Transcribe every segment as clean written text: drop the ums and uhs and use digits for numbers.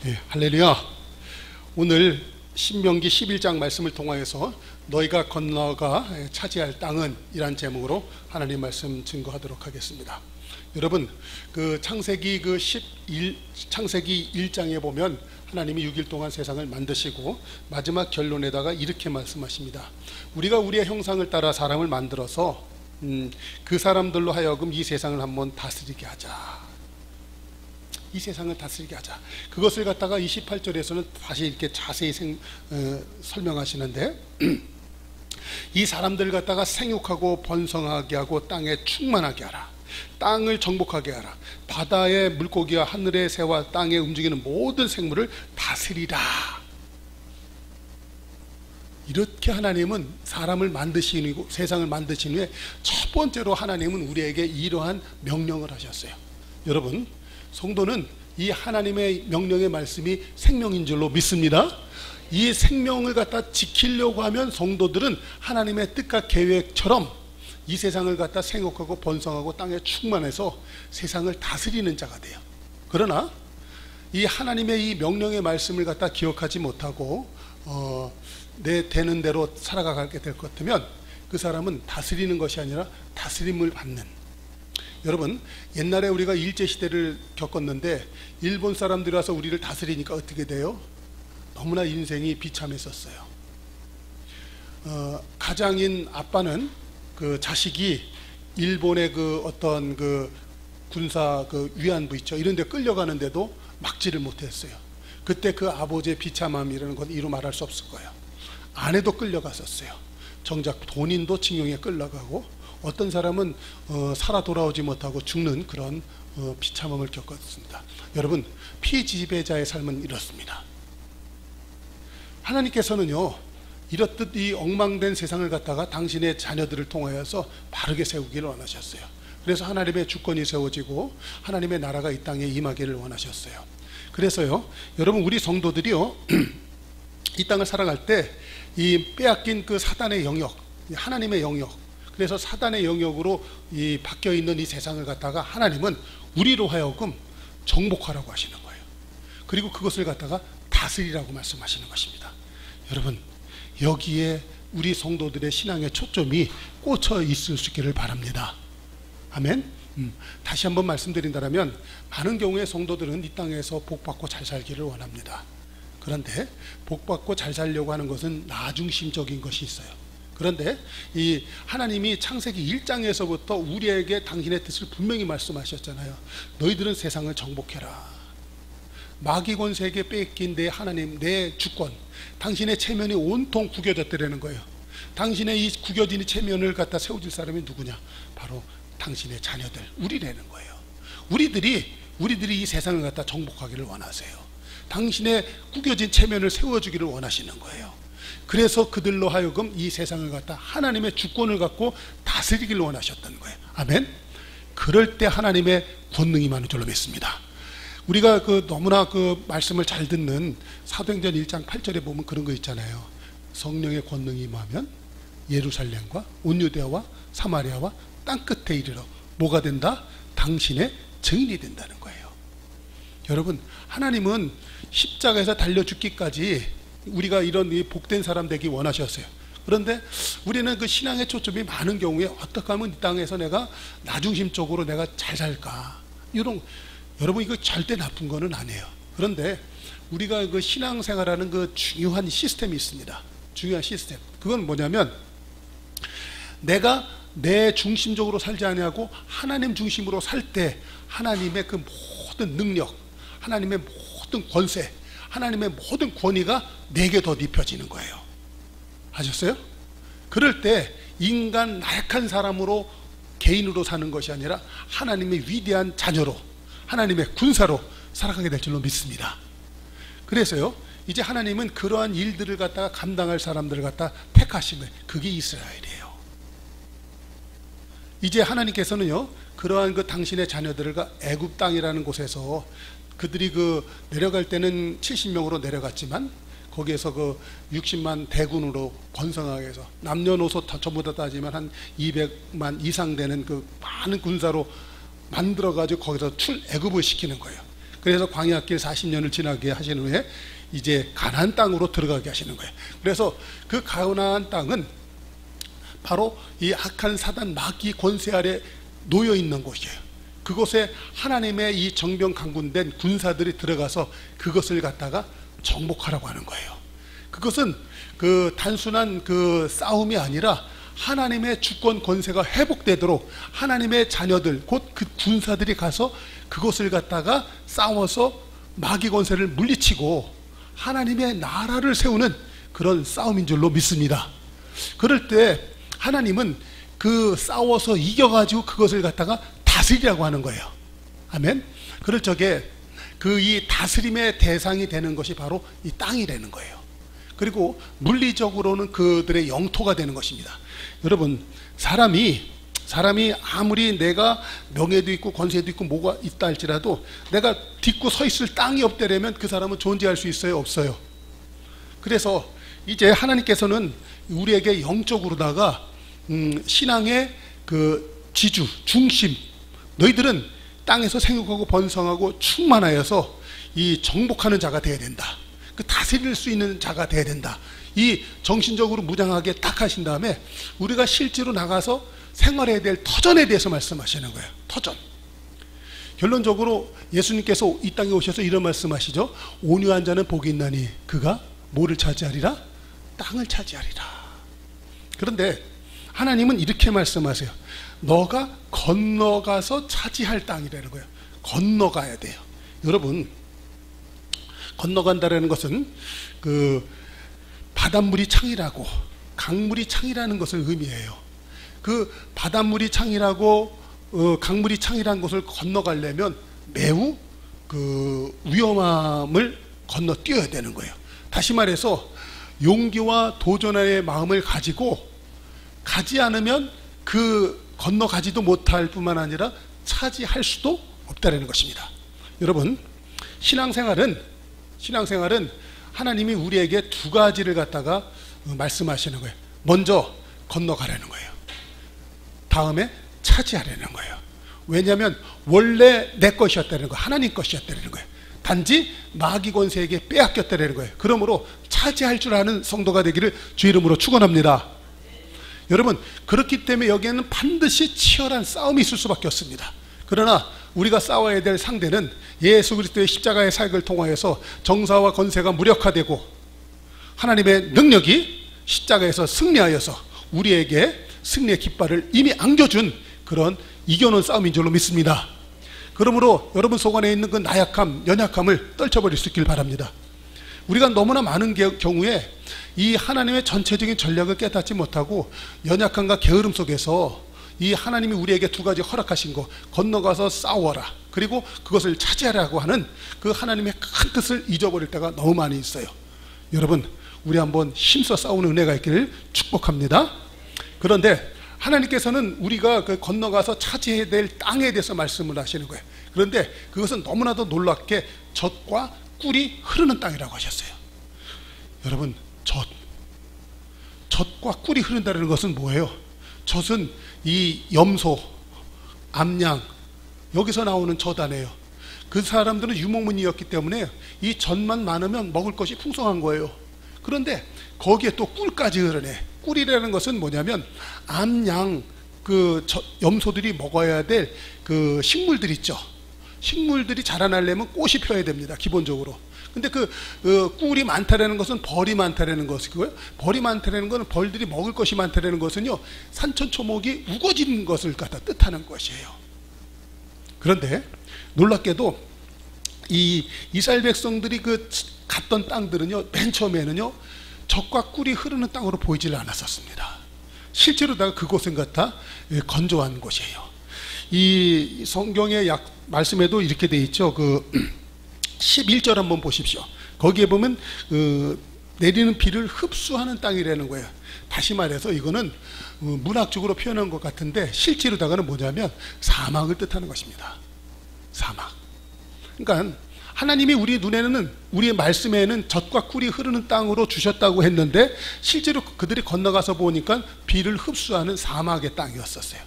네, 할렐루야. 오늘 신명기 11장 말씀을 통하여서 너희가 건너가 차지할 땅은 이란 제목으로 하나님 말씀 증거하도록 하겠습니다. 여러분, 창세기 1장에 보면 하나님이 6일 동안 세상을 만드시고 마지막 결론에다가 이렇게 말씀하십니다. 우리가 우리의 형상을 따라 사람을 만들어서 그 사람들로 하여금 이 세상을 한번 다스리게 하자. 이 세상을 다스리게 하자. 그것을 갖다가 28절에서는 다시 이렇게 자세히 설명하시는데 이 사람들을 갖다가 생육하고 번성하게 하고 땅에 충만하게 하라. 땅을 정복하게 하라. 바다의 물고기와 하늘의 새와 땅에 움직이는 모든 생물을 다스리라. 이렇게 하나님은 사람을 만드시고 세상을 만드신 후에 첫 번째로 하나님은 우리에게 이러한 명령을 하셨어요. 여러분, 성도는 이 하나님의 명령의 말씀이 생명인 줄로 믿습니다. 이 생명을 갖다 지키려고 하면 성도들은 하나님의 뜻과 계획처럼 이 세상을 갖다 생육하고 번성하고 땅에 충만해서 세상을 다스리는 자가 돼요. 그러나 이 하나님의 이 명령의 말씀을 갖다 기억하지 못하고 내 되는 대로 살아가게 될 것 같으면 그 사람은 다스리는 것이 아니라 다스림을 받는. 여러분, 옛날에 우리가 일제시대를 겪었는데 일본 사람들이 와서 우리를 다스리니까 어떻게 돼요? 너무나 인생이 비참했었어요. 가장인 아빠는 그 자식이 일본의 어떤 군사 위안부 있죠, 이런 데 끌려가는데도 막지를 못했어요. 그때 그 아버지의 비참함이라는 건 이루 말할 수 없을 거예요. 아내도 끌려갔었어요. 정작 본인도 징용에 끌려가고 어떤 사람은 살아 돌아오지 못하고 죽는 그런 비참함을 겪었습니다. 여러분, 피지배자의 삶은 이렇습니다. 하나님께서는요, 이렇듯 이 엉망된 세상을 갖다가 당신의 자녀들을 통하여서 바르게 세우기를 원하셨어요. 그래서 하나님의 주권이 세워지고 하나님의 나라가 이 땅에 임하기를 원하셨어요. 그래서요, 여러분, 우리 성도들이요 이 땅을 살아갈 때 이 빼앗긴 그 사단의 영역, 하나님의 영역, 그래서 사단의 영역으로 바뀌어 있는 이 세상을 갖다가 하나님은 우리로 하여금 정복하라고 하시는 거예요. 그리고 그것을 갖다가 다스리라고 말씀하시는 것입니다. 여러분, 여기에 우리 성도들의 신앙의 초점이 꽂혀 있을 수 있기를 바랍니다. 아멘. 다시 한번 말씀드린다면 많은 경우에 성도들은 이 땅에서 복받고 잘 살기를 원합니다. 그런데 복받고 잘 살려고 하는 것은 나중심적인 것이 있어요. 그런데 이 하나님이 창세기 1장에서부터 우리에게 당신의 뜻을 분명히 말씀하셨잖아요. 너희들은 세상을 정복해라. 마귀 권세에게 뺏긴 내 하나님, 내 주권, 당신의 체면이 온통 구겨졌더라는 거예요. 당신의 이 구겨진 이 체면을 갖다 세워줄 사람이 누구냐? 바로 당신의 자녀들, 우리라는 거예요. 우리들이 이 세상을 갖다 정복하기를 원하세요. 당신의 구겨진 체면을 세워주기를 원하시는 거예요. 그래서 그들로 하여금 이 세상을 갖다 하나님의 주권을 갖고 다스리기를 원하셨던 거예요. 아멘. 그럴 때 하나님의 권능이 많은 줄로 믿습니다. 우리가 너무나 말씀을 잘 듣는 사도행전 1장 8절에 보면 그런 거 있잖아요. 성령의 권능이 임하면 예루살렘과 온 유대와 사마리아와 땅끝에 이르러 뭐가 된다? 당신의 증인이 된다는 거예요. 여러분, 하나님은 십자가에서 달려 죽기까지 우리가 이런 복된 사람 되기 원하셨어요. 그런데 우리는 그 신앙의 초점이 많은 경우에 어떻게 하면 이 땅에서 내가 나중심적으로 내가 잘 살까, 여러분, 이거 절대 나쁜 거는 아니에요. 그런데 우리가 그 신앙생활하는 그 중요한 시스템이 있습니다. 중요한 시스템. 그건 뭐냐면 내가 내 중심적으로 살지 아니하고 하나님 중심으로 살 때 하나님의 그 모든 능력, 하나님의 모든 권세, 하나님의 모든 권위가 내게 더 입혀지는 거예요. 아셨어요? 그럴 때 인간 나약한 사람으로 개인으로 사는 것이 아니라 하나님의 위대한 자녀로, 하나님의 군사로 살아가게 될 줄로 믿습니다. 그래서요, 이제 하나님은 그러한 일들을 갖다가 감당할 사람들을 갖다 택하신 거예요. 그게 이스라엘이에요. 이제 하나님께서는요, 그러한 당신의 자녀들을 애굽 땅이라는 곳에서 그들이 내려갈 때는 70명으로 내려갔지만 거기에서 60만 대군으로 번성하게 해서 남녀노소 다 전부 다 따지면 한 200만 이상 되는 많은 군사로 만들어 가지고 거기서 애굽을 시키는 거예요. 그래서 광야길 40년을 지나게 하신 후에 이제 가나안 땅으로 들어가게 하시는 거예요. 그래서 그 가나안 땅은 바로 이 악한 사단 마귀 권세 아래 놓여 있는 곳이에요. 그곳에 하나님의 이 정병강군된 군사들이 들어가서 그것을 갖다가 정복하라고 하는 거예요. 그것은 그 단순한 그 싸움이 아니라 하나님의 주권 권세가 회복되도록 하나님의 자녀들 곧 그 군사들이 가서 그것을 갖다가 싸워서 마귀 권세를 물리치고 하나님의 나라를 세우는 그런 싸움인 줄로 믿습니다. 그럴 때 하나님은 그 싸워서 이겨가지고 그것을 갖다가 다스리라고 하는 거예요. 아멘. 그럴 적에 그 이 다스림의 대상이 되는 것이 바로 이 땅이 되는 거예요. 그리고 물리적으로는 그들의 영토가 되는 것입니다. 여러분, 사람이 아무리 내가 명예도 있고 권세도 있고 뭐가 있다 할지라도 내가 딛고 서 있을 땅이 없다면 그 사람은 존재할 수 있어요? 없어요? 그래서 이제 하나님께서는 우리에게 영적으로다가 신앙의 그 지주, 중심, 너희들은 땅에서 생육하고 번성하고 충만하여서 이 정복하는 자가 되어야 된다. 그 다스릴 수 있는 자가 되어야 된다. 이 정신적으로 무장하게 딱 하신 다음에 우리가 실제로 나가서 생활해야 될 터전에 대해서 말씀하시는 거예요. 터전. 결론적으로 예수님께서 이 땅에 오셔서 이런 말씀하시죠. 온유한 자는 복이 있나니 그가 뭐를 차지하리라? 땅을 차지하리라. 그런데 하나님은 이렇게 말씀하세요. 너가 건너가서 차지할 땅이라는 거예요. 건너가야 돼요. 여러분, 건너간다라는 것은 그 바닷물이 창이라고 강물이 창이라는 것을 의미해요. 그 바닷물이 창이라고 강물이 창이라는 것을 건너가려면 매우 그 위험함을 건너뛰어야 되는 거예요. 다시 말해서 용기와 도전의 마음을 가지고 가지 않으면 그 건너가지도 못할 뿐만 아니라 차지할 수도 없다는 것입니다. 여러분, 신앙생활은 하나님이 우리에게 두 가지를 갖다가 말씀하시는 거예요. 먼저 건너가라는 거예요. 다음에 차지하려는 거예요. 왜냐하면 원래 내 것이었다는 거예요. 하나님 것이었다는 거예요. 단지 마귀 권세에게 빼앗겼다는 거예요. 그러므로 차지할 줄 아는 성도가 되기를 주 이름으로 축원합니다. 여러분, 그렇기 때문에 여기에는 반드시 치열한 싸움이 있을 수밖에 없습니다. 그러나 우리가 싸워야 될 상대는 예수 그리스도의 십자가의 사역을 통하여서 정사와 권세가 무력화되고 하나님의 능력이 십자가에서 승리하여서 우리에게 승리의 깃발을 이미 안겨준 그런 이겨놓은 싸움인 줄로 믿습니다. 그러므로 여러분 속 안에 있는 그 나약함, 연약함을 떨쳐버릴 수 있길 바랍니다. 우리가 너무나 많은 경우에 이 하나님의 전체적인 전략을 깨닫지 못하고 연약함과 게으름 속에서 이 하나님이 우리에게 두 가지 허락하신 거, 건너가서 싸워라, 그리고 그것을 차지하라고 하는 그 하나님의 큰 뜻을 잊어버릴 때가 너무 많이 있어요. 여러분, 우리 한번 힘써 싸우는 은혜가 있기를 축복합니다. 그런데 하나님께서는 우리가 그 건너가서 차지해야 될 땅에 대해서 말씀을 하시는 거예요. 그런데 그것은 너무나도 놀랍게 젖과 꿀이 흐르는 땅이라고 하셨어요. 여러분, 젖과 꿀이 흐른다는 것은 뭐예요? 젖은 이 염소, 암양, 여기서 나오는 젖아네요. 그 사람들은 유목민이었기 때문에 이 젖만 많으면 먹을 것이 풍성한 거예요. 그런데 거기에 또 꿀까지 흐르네. 꿀이라는 것은 뭐냐면 암양, 그 염소들이 먹어야 될 그 식물들 있죠. 식물들이 자라나려면 꽃이 펴야 됩니다. 기본적으로. 근데 그 꿀이 많다라는 것은 벌이 많다라는 것이고요. 벌이 많다라는 것은 벌들이 먹을 것이 많다라는 것은요, 산천초목이 우거지는 것을 갖다 뜻하는 것이에요. 그런데 놀랍게도 이 이스라엘 백성들이 그 갔던 땅들은요, 맨 처음에는요, 젖과 꿀이 흐르는 땅으로 보이질 않았었습니다. 실제로다가 그곳은 갖다 건조한 곳이에요. 이 성경의 말씀에도 이렇게 돼 있죠. 그 11절 한번 보십시오. 거기에 보면 내리는 비를 흡수하는 땅이라는 거예요. 다시 말해서 이거는 문학적으로 표현한 것 같은데 실제로다가는 뭐냐면 사막을 뜻하는 것입니다. 사막. 그러니까 하나님이 우리 눈에는, 우리의 말씀에는 젖과 꿀이 흐르는 땅으로 주셨다고 했는데 실제로 그들이 건너가서 보니까 비를 흡수하는 사막의 땅이었었어요.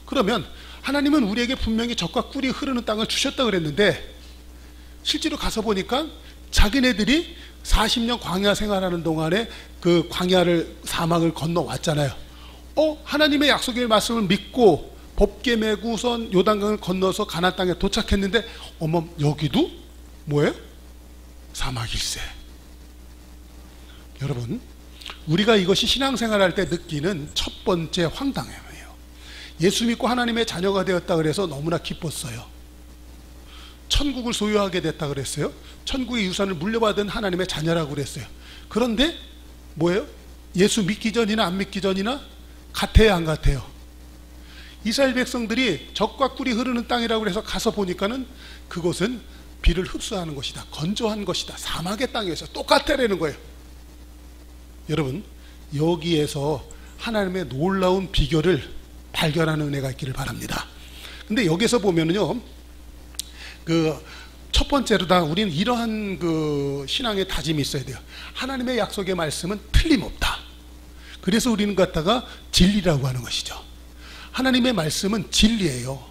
그러면 하나님은 우리에게 분명히 젖과 꿀이 흐르는 땅을 주셨다고 그랬는데 실제로 가서 보니까 자기네들이 40년 광야 생활하는 동안에 그 광야를 사막을 건너왔잖아요. 하나님의 약속의 말씀을 믿고 법궤 메고선 요단강을 건너서 가나안 땅에 도착했는데 어머, 여기도 뭐예요? 사막일세. 여러분, 우리가 이것이 신앙생활할 때 느끼는 첫 번째 황당함이에요. 예수 믿고 하나님의 자녀가 되었다 그래서 너무나 기뻤어요. 천국을 소유하게 됐다 그랬어요. 천국의 유산을 물려받은 하나님의 자녀라고 그랬어요. 그런데 뭐예요? 예수 믿기 전이나 안 믿기 전이나 같아요, 안 같아요? 이스라엘 백성들이 적과 꿀이 흐르는 땅이라고 해서 가서 보니까는 그곳은 비를 흡수하는 것이다, 건조한 것이다, 사막의 땅이어서 똑같다라는 거예요. 여러분, 여기에서 하나님의 놀라운 비결을 발견하는 은혜가 있기를 바랍니다. 근데 여기서 보면은요, 첫 번째로다, 우리는 이러한 신앙의 다짐이 있어야 돼요. 하나님의 약속의 말씀은 틀림없다. 그래서 우리는 갖다가 진리라고 하는 것이죠. 하나님의 말씀은 진리예요.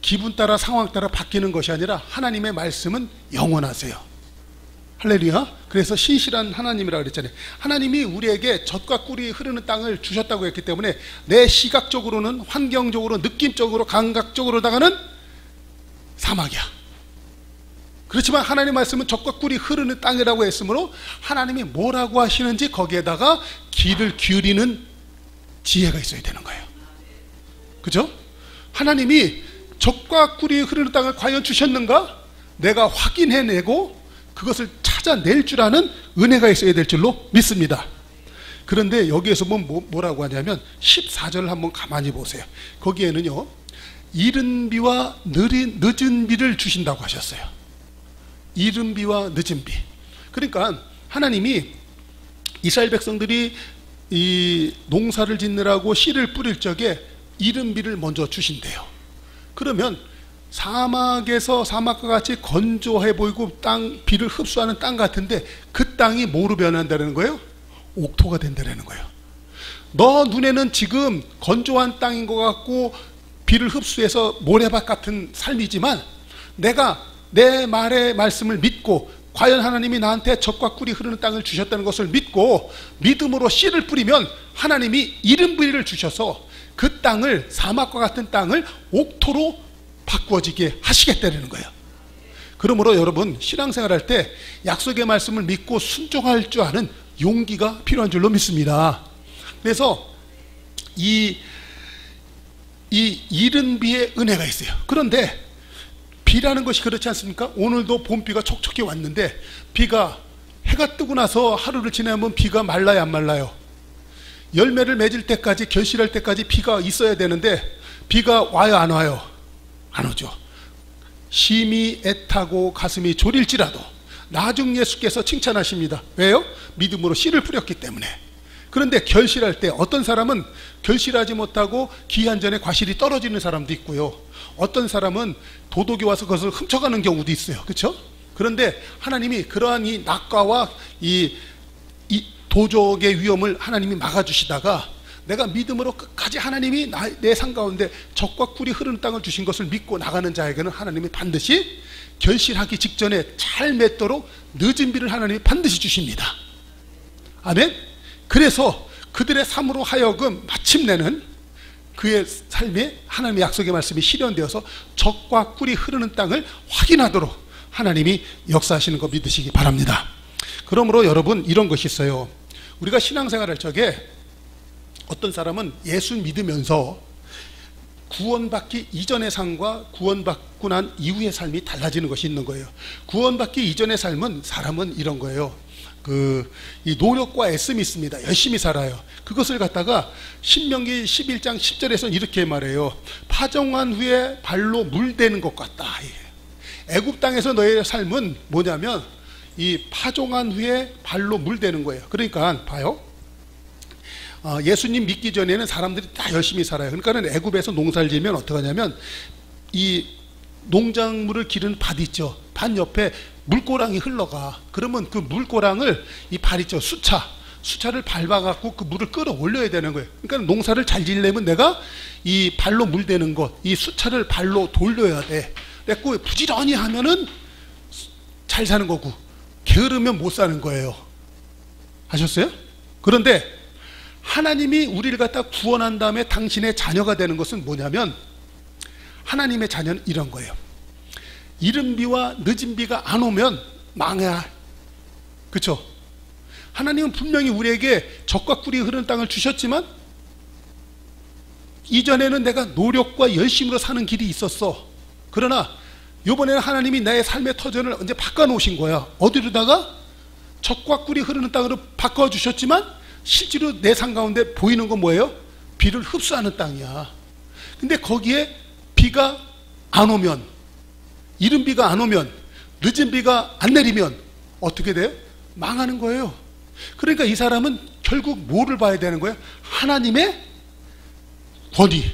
기분 따라 상황 따라 바뀌는 것이 아니라 하나님의 말씀은 영원하세요. 할렐루야. 그래서 신실한 하나님이라고 그랬잖아요. 하나님이 우리에게 젖과 꿀이 흐르는 땅을 주셨다고 했기 때문에 내 시각적으로는, 환경적으로, 느낌적으로, 감각적으로다가는 사막이야. 그렇지만 하나님 말씀은 젖과 꿀이 흐르는 땅이라고 했으므로 하나님이 뭐라고 하시는지 거기에다가 귀를 기울이는 지혜가 있어야 되는 거예요. 그죠? 하나님이 젖과 꿀이 흐르는 땅을 과연 주셨는가? 내가 확인해내고 그것을 찾아낼 줄 아는 은혜가 있어야 될 줄로 믿습니다. 그런데 여기에서 뭐라고 하냐면 14절을 한번 가만히 보세요. 거기에는요, 이른 비와 늦은 비를 주신다고 하셨어요. 이른 비와 늦은 비. 그러니까 하나님이 이스라엘 백성들이 이 농사를 짓느라고 씨를 뿌릴 적에 이른 비를 먼저 주신대요. 그러면 사막에서 사막과 같이 건조해 보이고 비를 흡수하는 땅 같은데 그 땅이 뭐로 변한다는 거예요? 옥토가 된다는 거예요. 너 눈에는 지금 건조한 땅인 것 같고 비를 흡수해서 모래밭 같은 삶이지만 내가 내 말의 말씀을 믿고 과연 하나님이 나한테 젖과 꿀이 흐르는 땅을 주셨다는 것을 믿고 믿음으로 씨를 뿌리면 하나님이 이른 비를 주셔서 그 땅을, 사막과 같은 땅을 옥토로 바꾸어지게 하시겠다는 거예요. 그러므로 여러분, 신앙생활할 때 약속의 말씀을 믿고 순종할 줄 아는 용기가 필요한 줄로 믿습니다. 그래서 이 이른 비의 은혜가 있어요. 그런데 비라는 것이 그렇지 않습니까? 오늘도 봄비가 촉촉히 왔는데 비가 해가 뜨고 나서 하루를 지나면 비가 말라요, 안 말라요? 열매를 맺을 때까지, 결실할 때까지 비가 있어야 되는데 비가 와요, 안 와요? 안 오죠. 심히 애타고 가슴이 졸일지라도 나중 예수께서 칭찬하십니다. 왜요? 믿음으로 씨를 뿌렸기 때문에. 그런데 결실할 때 어떤 사람은 결실하지 못하고 기한 전에 과실이 떨어지는 사람도 있고요, 어떤 사람은 도둑이 와서 그것을 훔쳐가는 경우도 있어요. 그렇죠? 그런데 하나님이 그러한 이 낙과와 이 도적의 위험을 하나님이 막아주시다가 내가 믿음으로 끝까지 하나님이 내 삶 가운데 젖과 꿀이 흐르는 땅을 주신 것을 믿고 나가는 자에게는 하나님이 반드시 결실하기 직전에 잘 맺도록 늦은 비를 하나님이 반드시 주십니다. 아멘. 그래서 그들의 삶으로 하여금 마침내는 그의 삶에 하나님의 약속의 말씀이 실현되어서 젖과 꿀이 흐르는 땅을 확인하도록 하나님이 역사하시는 거 믿으시기 바랍니다. 그러므로 여러분, 이런 것이 있어요. 우리가 신앙생활할 적에 어떤 사람은 예수 믿으면서 구원받기 이전의 삶과 구원받고 난 이후의 삶이 달라지는 것이 있는 거예요. 구원받기 이전의 삶은, 사람은 이런 거예요. 이 노력과 애씀이 있습니다. 열심히 살아요. 그것을 갖다가 신명기 11장 10절에서는 이렇게 말해요. 파종한 후에 발로 물대는 것 같다. 애굽 땅에서 너의 삶은 뭐냐면 이 파종한 후에 발로 물대는 거예요. 그러니까 봐요. 예수님 믿기 전에는 사람들이 다 열심히 살아요. 그러니까 애굽에서 농사를 지으면 어떻게 하냐면 이 농작물을 기르는 밭 있죠. 밭 옆에 물고랑이 흘러가. 그러면 그 물고랑을 이 발 있죠, 수차를 밟아갖고 그 물을 끌어올려야 되는 거예요. 그러니까 농사를 잘 지으려면 내가 이 발로 물대는 것, 이 수차를 발로 돌려야 돼. 그래서 부지런히 하면은 잘 사는 거고 게으르면 못 사는 거예요. 아셨어요? 그런데 하나님이 우리를 갖다 구원한 다음에 당신의 자녀가 되는 것은 뭐냐면, 하나님의 자녀는 이런 거예요. 이른 비와 늦은 비가 안 오면 망해야. 그렇죠? 하나님은 분명히 우리에게 적과 꿀이 흐르는 땅을 주셨지만, 이전에는 내가 노력과 열심으로 사는 길이 있었어. 그러나 이번에는 하나님이 나의 삶의 터전을 언제 바꿔놓으신 거야. 어디로다가? 적과 꿀이 흐르는 땅으로 바꿔주셨지만, 실제로 내 삶 가운데 보이는 건 뭐예요? 비를 흡수하는 땅이야. 근데 거기에 비가 안 오면, 이른 비가 안 오면, 늦은 비가 안 내리면 어떻게 돼요? 망하는 거예요. 그러니까 이 사람은 결국 뭐를 봐야 되는 거예요? 하나님의 권위,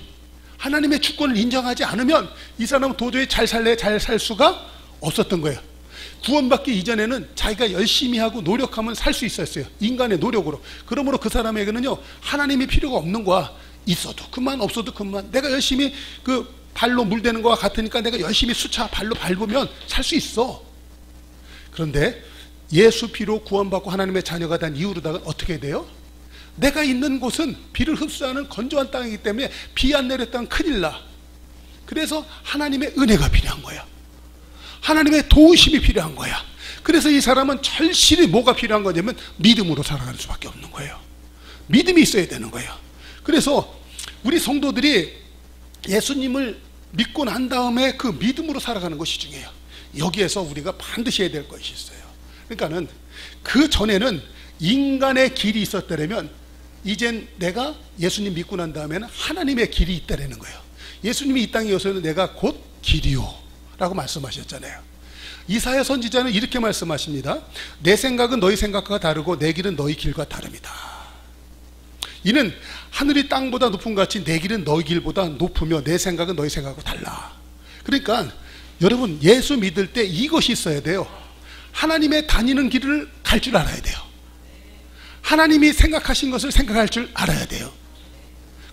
하나님의 주권을 인정하지 않으면 이 사람은 도저히 잘 살 수가 없었던 거예요. 구원받기 이전에는 자기가 열심히 하고 노력하면 살 수 있었어요. 인간의 노력으로. 그러므로 그 사람에게는요, 하나님이 필요가 없는 거야. 있어도 그만, 없어도 그만. 내가 열심히 그 발로 물대는 거와 같으니까 내가 열심히 수차 발로 밟으면 살 수 있어. 그런데 예수 피로 구원받고 하나님의 자녀가 된 이후로다가 어떻게 돼요? 내가 있는 곳은 비를 흡수하는 건조한 땅이기 때문에 비 안 내렸다면 큰일 나. 그래서 하나님의 은혜가 필요한 거야. 하나님의 도우심이 필요한 거야. 그래서 이 사람은 절실히 뭐가 필요한 거냐면 믿음으로 살아가는 수밖에 없는 거예요. 믿음이 있어야 되는 거예요. 그래서 우리 성도들이 예수님을 믿고 난 다음에 그 믿음으로 살아가는 것이 중요해요. 여기에서 우리가 반드시 해야 될 것이 있어요. 그러니까는 그 전에는 인간의 길이 있었다면, 이젠 내가 예수님 믿고 난 다음에는 하나님의 길이 있다라는 거예요. 예수님이 이 땅에 오셔서 내가 곧 길이요 라고 말씀하셨잖아요. 이사야 선지자는 이렇게 말씀하십니다. 내 생각은 너희 생각과 다르고 내 길은 너희 길과 다릅니다. 이는 하늘이 땅보다 높은 같이 내 길은 너희 길보다 높으며 내 생각은 너희 생각과 달라. 그러니까 여러분, 예수 믿을 때 이것이 있어야 돼요. 하나님의 다니는 길을 갈 줄 알아야 돼요. 하나님이 생각하신 것을 생각할 줄 알아야 돼요.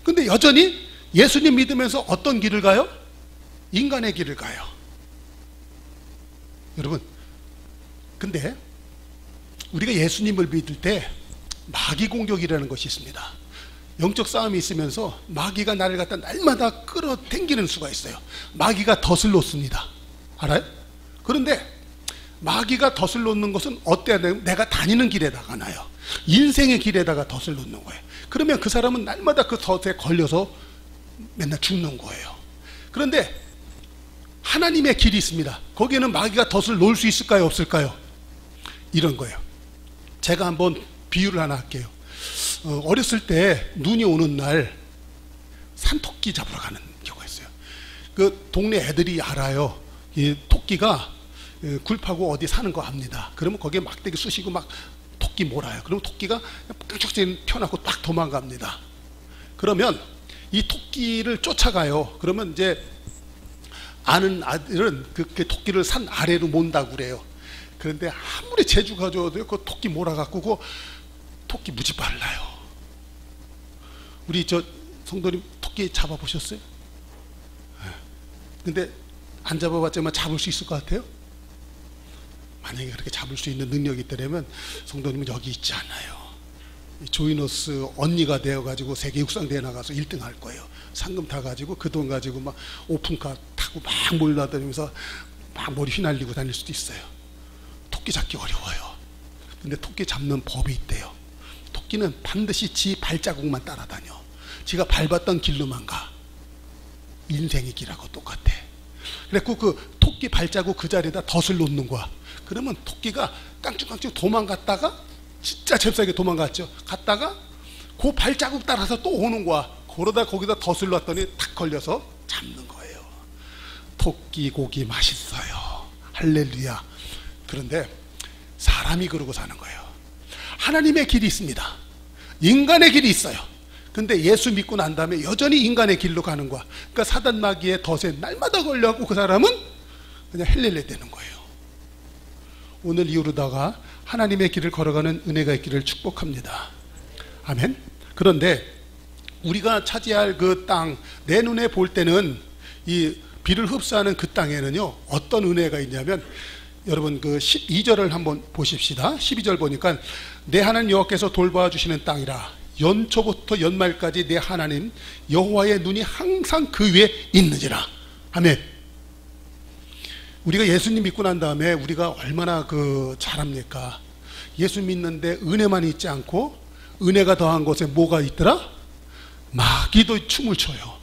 근데 여전히 예수님 믿으면서 어떤 길을 가요? 인간의 길을 가요. 여러분, 근데 우리가 예수님을 믿을 때 마귀 공격이라는 것이 있습니다. 영적 싸움이 있으면서 마귀가 나를 갖다 날마다 끌어당기는 수가 있어요. 마귀가 덫을 놓습니다. 알아요? 그런데 마귀가 덫을 놓는 것은 어때야 되면 내가 다니는 길에다가 놔요. 인생의 길에다가 덫을 놓는 거예요. 그러면 그 사람은 날마다 그 덫에 걸려서 맨날 죽는 거예요. 그런데 하나님의 길이 있습니다. 거기에는 마귀가 덫을 놓을 수 있을까요, 없을까요? 이런 거예요. 제가 한번 비유를 하나 할게요. 어렸을 때 눈이 오는 날 산토끼 잡으러 가는 경우가 있어요. 그 동네 애들이 알아요. 이 토끼가 굴 파고 어디 사는 거 압니다. 그러면 거기에 막대기 쑤시고 막 토끼 몰아요. 그러면 토끼가 깡충 튀어나오고 딱 도망갑니다. 그러면 이 토끼를 쫓아가요. 그러면 이제 아는 아들은 그 토끼를 산 아래로 몬다고 그래요. 그런데 아무리 재주 가져도 그 토끼 몰아갖고 그 토끼 무지 빨라요. 우리 저 성도님 토끼 잡아보셨어요? 근데 안 잡아봤지만 잡을 수 있을 것 같아요? 만약에 그렇게 잡을 수 있는 능력이 있다면 성도님은 여기 있지 않아요. 조이너스 언니가 되어가지고 세계 육상대회 나가서 1등 할 거예요. 상금 타가지고 그 돈 가지고 막 오픈카 타고 막 몰려다니면서 막 머리 휘날리고 다닐 수도 있어요. 토끼 잡기 어려워요. 근데 토끼 잡는 법이 있대요. 토끼는 반드시 지 발자국만 따라다녀. 지가 밟았던 길로만 가. 인생의 길하고 똑같아. 그래갖고 그 토끼 발자국 그 자리에다 덫을 놓는 거야. 그러면 토끼가 깡충깡충 도망갔다가, 진짜 잽싸게 도망갔죠. 갔다가 그 발자국 따라서 또 오는 거야. 그러다 거기다 덫을 놨더니 탁 걸려서 잡는 거예요. 토끼 고기 맛있어요. 할렐루야. 그런데 사람이 그러고 사는 거예요. 하나님의 길이 있습니다. 인간의 길이 있어요. 근데 예수 믿고 난 다음에 여전히 인간의 길로 가는 거야. 그러니까 사단 마귀의 덫에 날마다 걸려갖고 그 사람은 그냥 헬렐레 되는 거예요. 오늘 이후로다가 하나님의 길을 걸어가는 은혜가 있기를 축복합니다. 아멘. 그런데 우리가 차지할 그 땅, 내 눈에 볼 때는 이 비를 흡수하는 그 땅에는요 어떤 은혜가 있냐면, 여러분 그 12절을 한번 보십시다. 12절 보니까 내 하나님 여호와께서 돌보아 주시는 땅이라 연초부터 연말까지 내 하나님 여호와의 눈이 항상 그 위에 있느니라. 아멘. 우리가 예수님 믿고 난 다음에 우리가 얼마나 잘합니까? 예수 믿는데 은혜만 있지 않고 은혜가 더한 곳에 뭐가 있더라? 마귀도 춤을 춰요.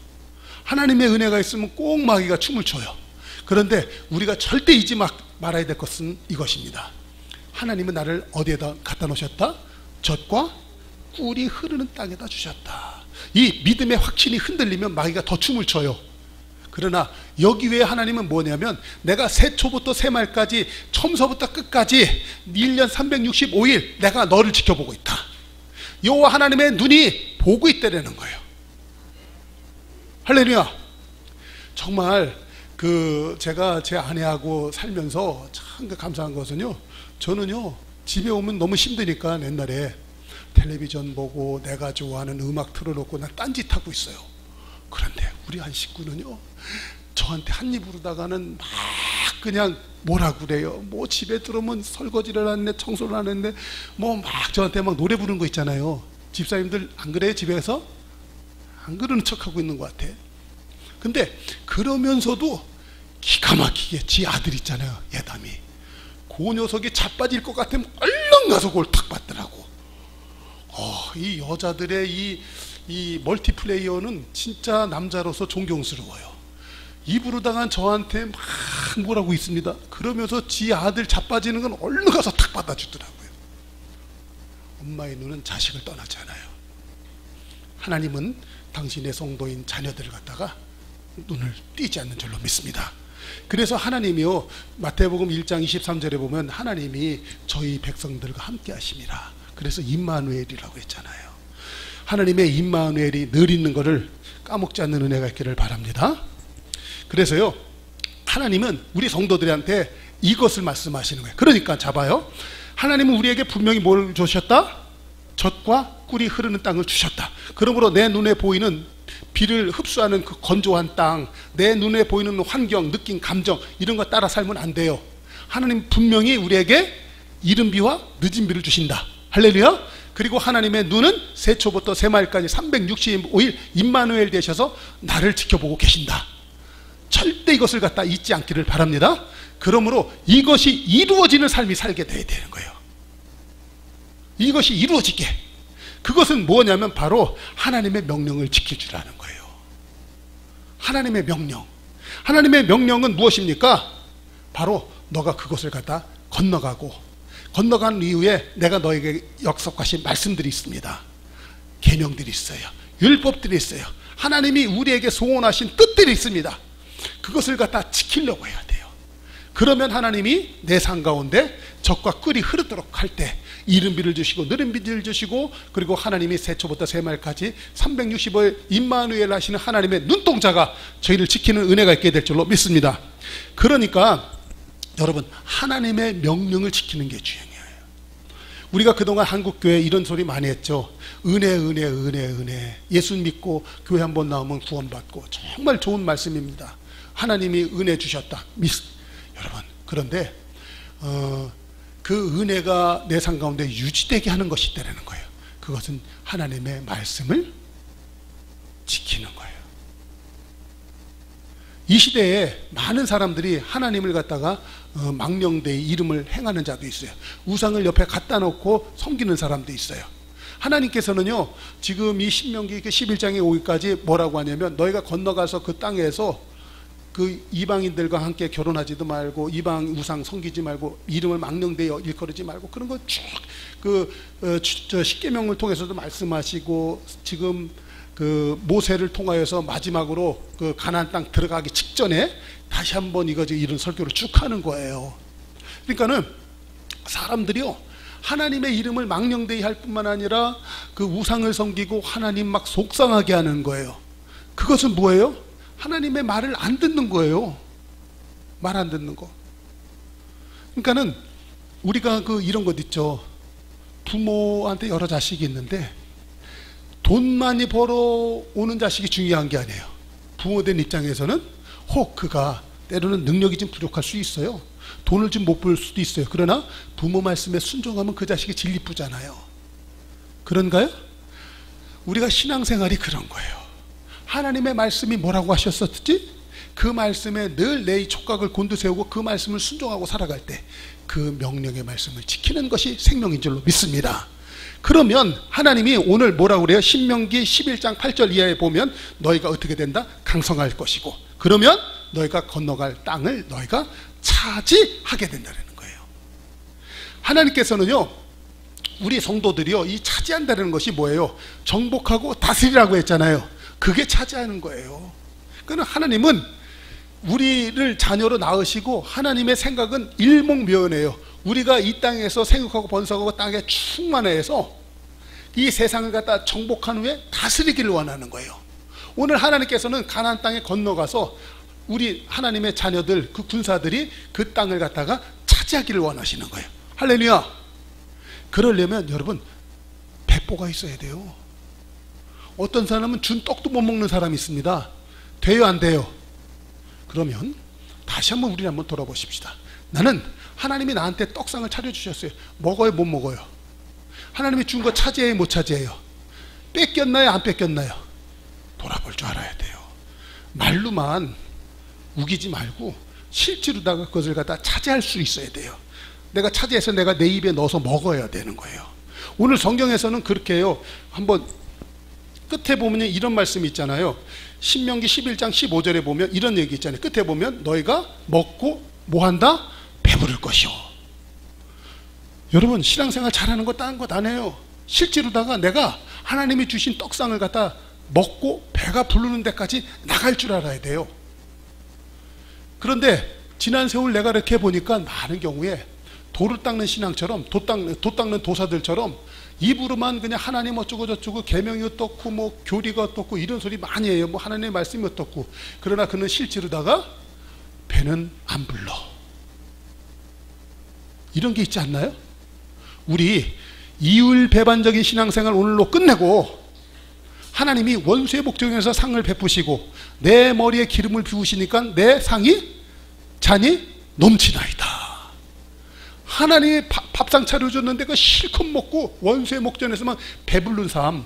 하나님의 은혜가 있으면 꼭 마귀가 춤을 춰요. 그런데 우리가 절대 잊지 말아야 될 것은 이것입니다. 하나님은 나를 어디에다 갖다 놓으셨다? 젖과 꿀이 흐르는 땅에다 주셨다. 이 믿음의 확신이 흔들리면 마귀가 더 춤을 춰요. 그러나 여기 외에 하나님은 뭐냐면, 내가 새초부터 새말까지 처음서부터 끝까지 1년 365일 내가 너를 지켜보고 있다. 여호와 하나님의 눈이 보고 있다라는 거예요. 할렐루야. 정말 제가 제 아내하고 살면서 참 감사한 것은요, 저는요 집에 오면 너무 힘드니까 옛날에 텔레비전 보고 내가 좋아하는 음악 틀어놓고 난 딴짓하고 있어요. 그런데 우리 한 식구는요 저한테 한 입으로다가는 막 그냥 뭐라 그래요. 뭐 집에 들어오면 설거지를 하는데 청소를 하는데 뭐 막 저한테 막 노래 부르는 거 있잖아요. 집사님들 안 그래요? 집에서 안 그러는 척하고 있는 것 같아. 근데 그러면서도 기가 막히게 지 아들 있잖아요, 예담이. 그 녀석이 자빠질 것 같으면 얼른 가서 그걸 탁 받더라고. 이 여자들의 이 멀티플레이어는 진짜 남자로서 존경스러워요. 입으로다가 저한테 막 뭐라고 있습니다. 그러면서 지 아들 자빠지는 건 얼른 가서 탁 받아주더라고요. 엄마의 눈은 자식을 떠나지 않아요. 하나님은 당신의 성도인 자녀들을 갖다가 눈을 띄지 않는 줄로 믿습니다. 그래서 하나님이요, 마태복음 1장 23절에 보면 하나님이 저희 백성들과 함께 하심이라. 그래서 임마누엘이라고 했잖아요. 하나님의 임마누엘이 늘 있는 것을 까먹지 않는 은혜가 있기를 바랍니다. 그래서요, 하나님은 우리 성도들한테 이것을 말씀하시는 거예요. 그러니까 잡아요. 하나님은 우리에게 분명히 뭘 주셨다? 젖과 꿀이 흐르는 땅을 주셨다. 그러므로 내 눈에 보이는 비를 흡수하는 그 건조한 땅, 내 눈에 보이는 환경, 느낌, 감정 이런 거 따라 살면 안 돼요. 하나님 분명히 우리에게 이른 비와 늦은 비를 주신다. 할렐루야. 그리고 하나님의 눈은 새초부터 새말까지 365일 임마누엘 되셔서 나를 지켜보고 계신다. 절대 이것을 갖다 잊지 않기를 바랍니다. 그러므로 이것이 이루어지는 삶이 살게 돼야 되는 거예요. 이것이 이루어지게. 그것은 뭐냐면 바로 하나님의 명령을 지켜주라는 거예요. 하나님의 명령. 하나님의 명령은 무엇입니까? 바로 너가 그것을 갖다 건너간 이후에 내가 너에게 약속하신 말씀들이 있습니다. 계명들이 있어요. 율법들이 있어요. 하나님이 우리에게 소원하신 뜻들이 있습니다. 그것을 갖다 지키려고 해야 돼요. 그러면 하나님이 내 삶 가운데 젖과 꿀이 흐르도록 할 때 이른 비를 주시고 느린 비를 주시고, 그리고 하나님이 새초부터 새말까지 365일 임마누엘 하시는 하나님의 눈동자가 저희를 지키는 은혜가 있게 될 줄로 믿습니다. 그러니까 여러분, 하나님의 명령을 지키는 게 중요해요. 우리가 그동안 한국교회 이런 소리 많이 했죠. 은혜. 예수 믿고 교회 한번 나오면 구원받고. 정말 좋은 말씀입니다. 하나님이 은혜 주셨다. 여러분, 그런데 그 은혜가 내 삶 가운데 유지되게 하는 것이 있다는 거예요. 그것은 하나님의 말씀을 지키는 거예요. 이 시대에 많은 사람들이 하나님을 갖다가 망령되이 이름을 행하는 자도 있어요. 우상을 옆에 갖다 놓고 섬기는 사람도 있어요. 하나님께서는요, 지금 이 신명기 11장에 오기까지 뭐라고 하냐면, 너희가 건너가서 그 땅에서 그 이방인들과 함께 결혼하지도 말고, 이방 우상 섬기지 말고, 이름을 망령되이 일컬으지 말고, 그런 거 쭉 십계명을 통해서도 말씀하시고, 지금 그 모세를 통하여서 마지막으로 그 가나안 땅 들어가기 직전에 다시 한번 이런 설교를 쭉 하는 거예요. 그러니까는 사람들이요, 하나님의 이름을 망령되이 할 뿐만 아니라 그 우상을 섬기고 하나님 막 속상하게 하는 거예요. 그것은 뭐예요? 하나님의 말을 안 듣는 거예요. 말 안 듣는 거. 그러니까는 우리가 이런 것 있죠. 부모한테 여러 자식이 있는데 돈 많이 벌어오는 자식이 중요한 게 아니에요. 부모된 입장에서는 혹 그가 때로는 능력이 좀 부족할 수 있어요. 돈을 좀 못 벌 수도 있어요. 그러나 부모 말씀에 순종하면 그 자식이 진리쁘잖아요. 그런가요? 우리가 신앙생활이 그런 거예요. 하나님의 말씀이 뭐라고 하셨었지? 그 말씀에 늘 내 촉각을 곤두세우고 그 말씀을 순종하고 살아갈 때 그 명령의 말씀을 지키는 것이 생명인 줄로 믿습니다. 그러면 하나님이 오늘 뭐라고 그래요? 신명기 11장 8절 이하에 보면 너희가 어떻게 된다? 강성할 것이고 그러면 너희가 건너갈 땅을 너희가 차지하게 된다는 거예요. 하나님께서는요 우리 성도들이요 이 차지한다는 것이 뭐예요? 정복하고 다스리라고 했잖아요. 그게 차지하는 거예요. 그러니까 하나님은 우리를 자녀로 낳으시고 하나님의 생각은 일목묘연해요. 우리가 이 땅에서 생육하고 번성하고 땅에 충만해서 이 세상을 갖다 정복한 후에 다스리기를 원하는 거예요. 오늘 하나님께서는 가나안 땅에 건너가서 우리 하나님의 자녀들 그 군사들이 그 땅을 갖다가 차지하기를 원하시는 거예요. 할렐루야. 그러려면 여러분 배포가 있어야 돼요. 어떤 사람은 준 떡도 못 먹는 사람이 있습니다. 돼요 안 돼요? 그러면 다시 한번 우리 한번 돌아보십시다. 나는 하나님이 나한테 떡상을 차려주셨어요. 먹어요 못 먹어요? 하나님이 준 거 차지해요 못 차지해요? 뺏겼나요 안 뺏겼나요? 돌아볼 줄 알아야 돼요. 말로만 우기지 말고 실제로다가 그것을 갖다 차지할 수 있어야 돼요. 내가 차지해서 내가 내 입에 넣어서 먹어야 되는 거예요. 오늘 성경에서는 그렇게 해요. 한번 끝에 보면 이런 말씀이 있잖아요. 신명기 11장 15절에 보면 이런 얘기 있잖아요. 끝에 보면 너희가 먹고 뭐한다? 배부를 것이요. 여러분 신앙생활 잘하는 거 딴 것 안 해요. 실제로다가 내가 하나님이 주신 떡상을 갖다 먹고 배가 부르는 데까지 나갈 줄 알아야 돼요. 그런데 지난 세월 내가 이렇게 보니까 많은 경우에 돌을 닦는 신앙처럼 돛 닦는 도사들처럼 입으로만 그냥 하나님 어쩌고 저쩌고 계명이 어떻고 뭐 교리가 어떻고 이런 소리 많이 해요. 뭐 하나님의 말씀이 어떻고. 그러나 그는 실제로다가 배는 안 불러. 이런 게 있지 않나요? 우리 이율배반적인 신앙생활 오늘로 끝내고 하나님이 원수의 목적에서 상을 베푸시고 내 머리에 기름을 부으시니까 내 상이 잔이 넘치나이다. 하나님이 밥상 차려줬는데 그 실컷 먹고 원수의 목전에서만 배부른 삶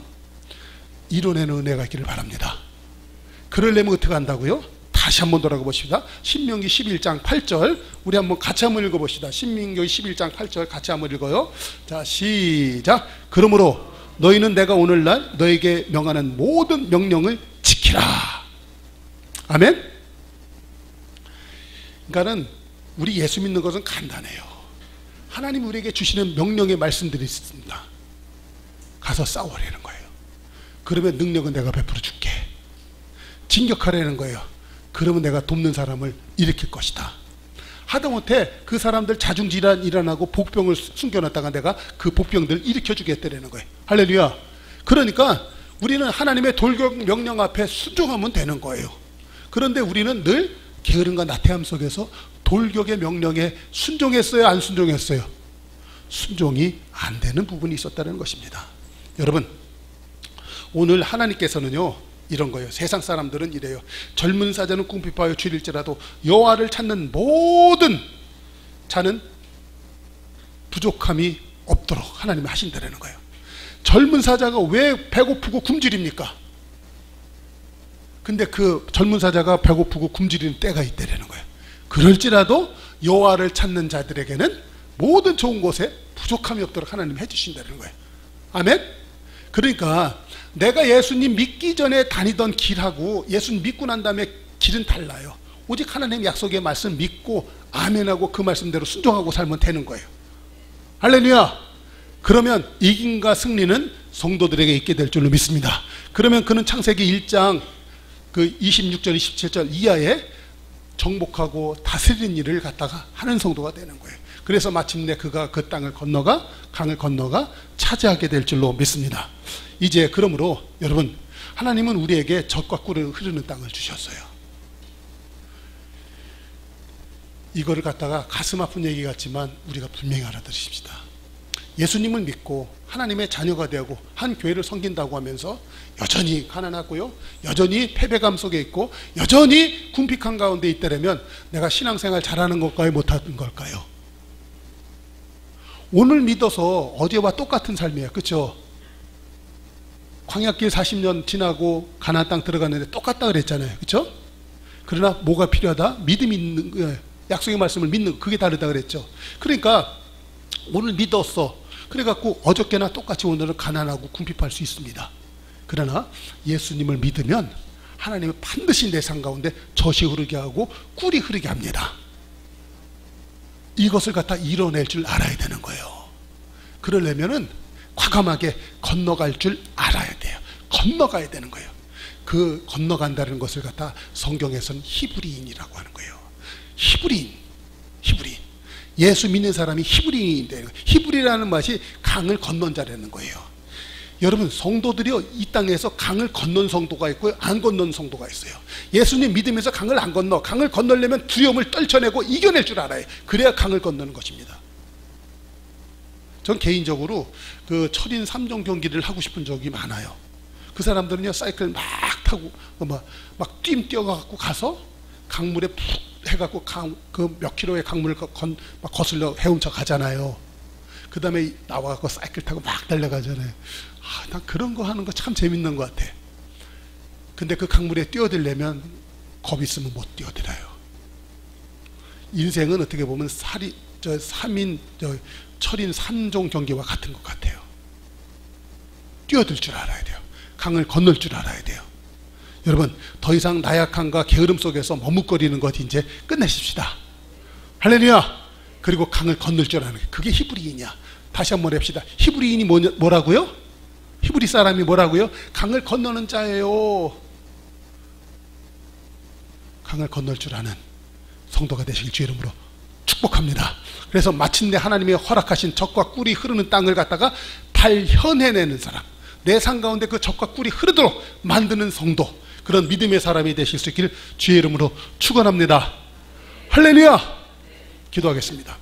이뤄내는 은혜가 있기를 바랍니다. 그러려면 어떻게 한다고요? 다시 한번 돌아가 봅시다. 신명기 11장 8절 우리 한번 같이 한번 읽어봅시다. 신명기 11장 8절 같이 한번 읽어요. 자 시작. 그러므로 너희는 내가 오늘날 너에게 명하는 모든 명령을 지키라. 아멘. 그러니까는 우리 예수 믿는 것은 간단해요. 하나님 우리에게 주시는 명령의 말씀들이 있습니다. 가서 싸우라는 거예요. 그러면 능력은 내가 베풀어 줄게. 진격하라는 거예요. 그러면 내가 돕는 사람을 일으킬 것이다. 하다못해 그 사람들 자중질환 일어나고 복병을 숨겨놨다가 내가 그 복병들을 일으켜 주겠다는 거예요. 할렐루야. 그러니까 우리는 하나님의 돌격 명령 앞에 순종하면 되는 거예요. 그런데 우리는 늘 게으름과 나태함 속에서 돌격의 명령에 순종했어요 안 순종했어요? 순종이 안 되는 부분이 있었다는 것입니다. 여러분 오늘 하나님께서는요 이런 거예요. 세상 사람들은 이래요. 젊은 사자는 궁핍하여 줄일지라도 여호와를 찾는 모든 자는 부족함이 없도록 하나님이 하신다는 거예요. 젊은 사자가 왜 배고프고 굶주립니까? 근데 그 젊은 사자가 배고프고 굶주리는 때가 있다는 거예요. 그럴지라도 여호와를 찾는 자들에게는 모든 좋은 곳에 부족함이 없도록 하나님이 해주신다는 거예요. 아멘? 그러니까 내가 예수님 믿기 전에 다니던 길하고 예수님 믿고 난 다음에 길은 달라요. 오직 하나님의 약속의 말씀 믿고 아멘하고 그 말씀대로 순종하고 살면 되는 거예요. 할렐루야. 그러면 이김과 승리는 성도들에게 있게 될 줄로 믿습니다. 그러면 그는 창세기 1장 그 26절 27절 이하에 정복하고 다스리는 일을 갖다가 하는 성도가 되는 거예요. 그래서 마침내 그가 그 땅을 건너가 강을 건너가 차지하게 될 줄로 믿습니다. 이제 그러므로 여러분 하나님은 우리에게 젖과 꿀을 흐르는 땅을 주셨어요. 이거를 갖다가 가슴 아픈 얘기 같지만 우리가 분명히 알아들으십시다. 예수님을 믿고 하나님의 자녀가 되고 한 교회를 섬긴다고 하면서 여전히 가난하고요, 여전히 패배감 속에 있고 여전히 궁핍한 가운데 있다면 내가 신앙생활 잘하는 걸까요, 못하는 걸까요? 오늘 믿어서 어제와 똑같은 삶이에요. 그렇죠? 광야길 40년 지나고 가나안 땅 들어갔는데 똑같다 그랬잖아요. 그렇죠? 그러나 뭐가 필요하다? 믿음이 있는 거예요. 약속의 말씀을 믿는 거, 그게 다르다 그랬죠. 그러니까 오늘 믿었어. 그래갖고 어저께나 똑같이 오늘은 가난하고 궁핍할 수 있습니다. 그러나 예수님을 믿으면 하나님은 반드시 내 삶 가운데 젖이 흐르게 하고 꿀이 흐르게 합니다. 이것을 갖다 이뤄낼 줄 알아야 되는 거예요. 그러려면은 과감하게 건너갈 줄 알아야 돼요. 건너가야 되는 거예요. 그 건너간다는 것을 갖다 성경에서는 히브리인이라고 하는 거예요. 히브리인. 예수 믿는 사람이 히브리인인데, 히브리라는 맛이 강을 건넌 자라는 거예요. 여러분, 성도들이요, 이 땅에서 강을 건넌 성도가 있고요, 안 건넌 성도가 있어요. 예수님 믿으면서 강을 안 건너, 강을 건너려면 두려움을 떨쳐내고 이겨낼 줄 알아요. 그래야 강을 건너는 것입니다. 전 개인적으로 그 철인 3종 경기를 하고 싶은 적이 많아요. 그 사람들은요, 사이클 막 타고 막 뛰어가고 가서 강물에 푹 해갖고 그 몇 킬로의 강물을 막 거슬러 헤엄쳐 가잖아요. 그 다음에 나와갖고 사이클 타고 막 달려가잖아요. 난 그런 거 하는 거 참 재밌는 것 같아. 근데 그 강물에 뛰어들려면 겁 있으면 못 뛰어들어요. 인생은 어떻게 보면 철인 3종 경기와 같은 것 같아요. 뛰어들 줄 알아야 돼요. 강을 건널 줄 알아야 돼요. 여러분, 더 이상 나약함과 게으름 속에서 머뭇거리는 것 이제 끝내십시다. 할렐루야. 그리고 강을 건널 줄 아는 게, 그게 히브리인이야. 다시 한번 해봅시다. 히브리인이 뭐라고요? 히브리 사람이 뭐라고요? 강을 건너는 자예요. 강을 건널 줄 아는 성도가 되시길 주의 이름으로 축복합니다. 그래서 마침내 하나님의 허락하신 젖과 꿀이 흐르는 땅을 갖다가 발현해내는 사람, 내 삶 가운데 그 젖과 꿀이 흐르도록 만드는 성도, 그런 믿음의 사람이 되실 수 있기를 주의 이름으로 축원합니다. 할렐루야. 기도하겠습니다.